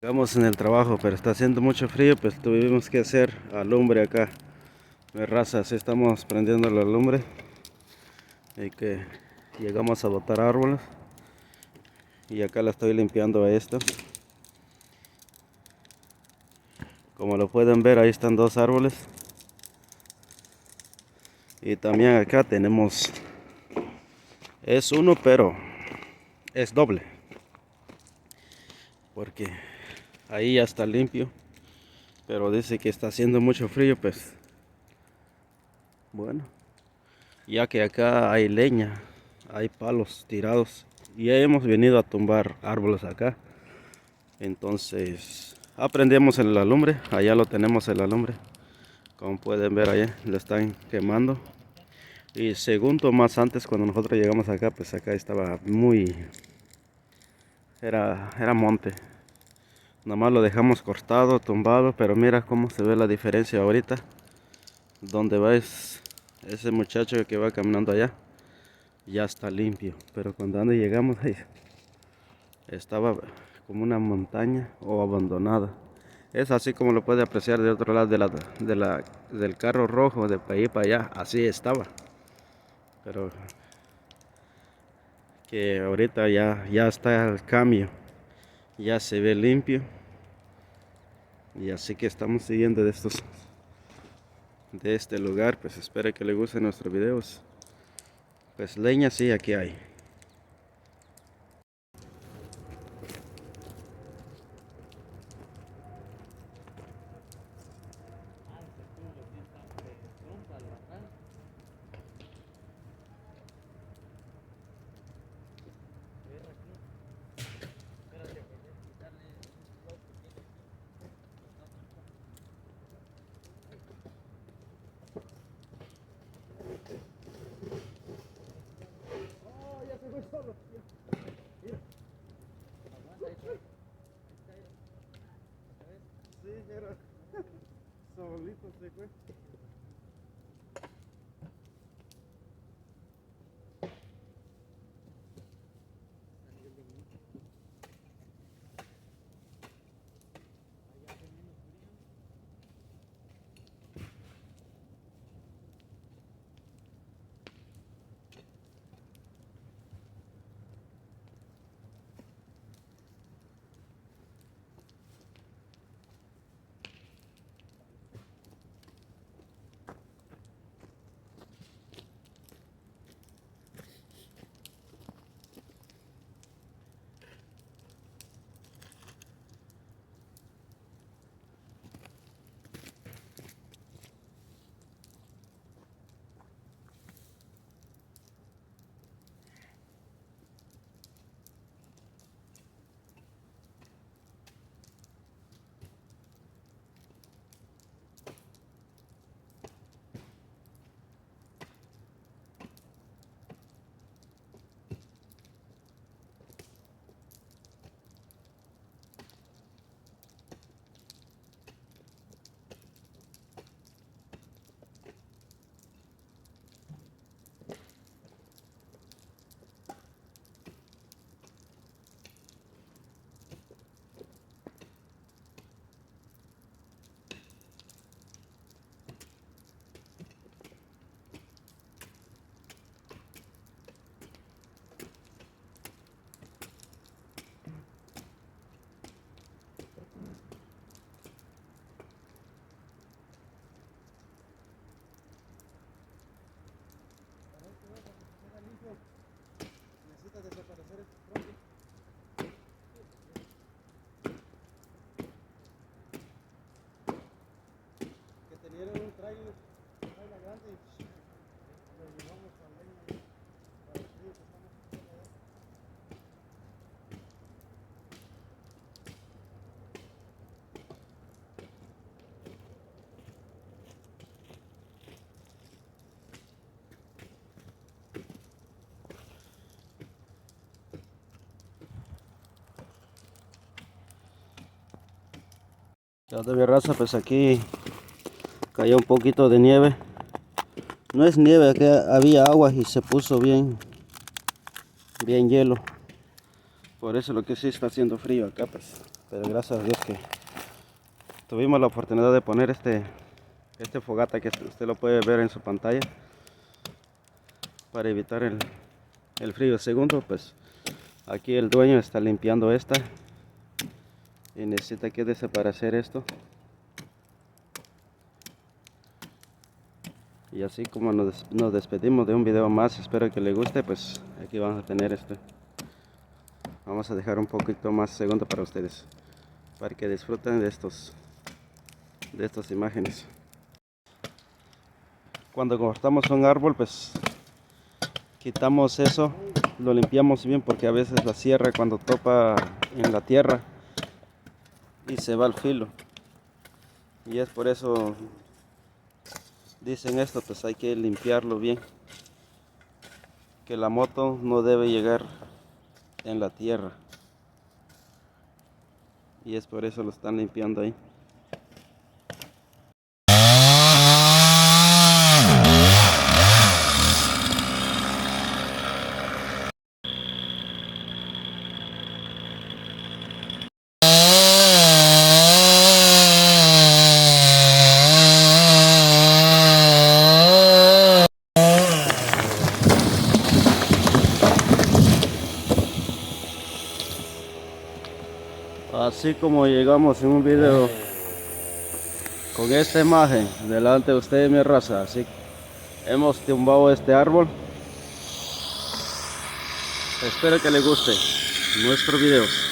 Estamos en el trabajo, pero está haciendo mucho frío, pues tuvimos que hacer alumbre acá. De razas, estamos prendiendo la alumbre y que llegamos a botar árboles. Y acá la estoy limpiando a esta. Como lo pueden ver, ahí están dos árboles. Y también acá tenemos, es uno, pero es doble. Porque ahí ya está limpio. Pero dice que está haciendo mucho frío, pues bueno. Ya que acá hay leña, hay palos tirados. Y ya hemos venido a tumbar árboles acá. Entonces aprendemos el alumbre, allá lo tenemos el alumbre. Como pueden ver allá, lo están quemando. Y segundo, más antes cuando nosotros llegamos acá, pues acá estaba era monte. Nada más lo dejamos cortado, tumbado, pero mira cómo se ve la diferencia ahorita. Donde va ese muchacho que va caminando allá, ya está limpio. Pero cuando llegamos ahí, estaba como una montaña o abandonada. Es así como lo puede apreciar de otro lado del carro rojo, de para allá para allá. Así estaba. Pero que ahorita ya está el cambio. Ya se ve limpio. Y así que estamos siguiendo de este lugar. Pues espero que les gusten nuestros videos. Pues leña sí, aquí hay. Sí, era solito se fue. Necesita desaparecer este tronco. Que tenían un trailer grande y lo llevamos a leña para el frío que estamos haciendo allá. Ya de raza, pues aquí cayó un poquito de nieve. No es nieve, aquí había agua y se puso bien hielo. Por eso lo que sí está haciendo frío acá, pues. pero gracias a Dios que tuvimos la oportunidad de poner este fogata que usted lo puede ver en su pantalla para evitar el frío. Segundo, pues aquí el dueño está limpiando esta y necesita que desaparecer esto. Y así como nos despedimos de un video más, espero que le guste. Pues aquí vamos a tener esto. Vamos a dejar un poquito más segundo para ustedes, para que disfruten de estas imágenes. Cuando cortamos un árbol, pues quitamos eso, lo limpiamos bien, porque a veces la sierra cuando topa en la tierra y se va el filo, y es por eso dicen esto, pues hay que limpiarlo bien, que la moto no debe llegar en la tierra, y es por eso lo están limpiando ahí. Así como llegamos en un video con esta imagen delante de ustedes, mi raza, así hemos tumbado este árbol. Espero que les guste nuestros videos.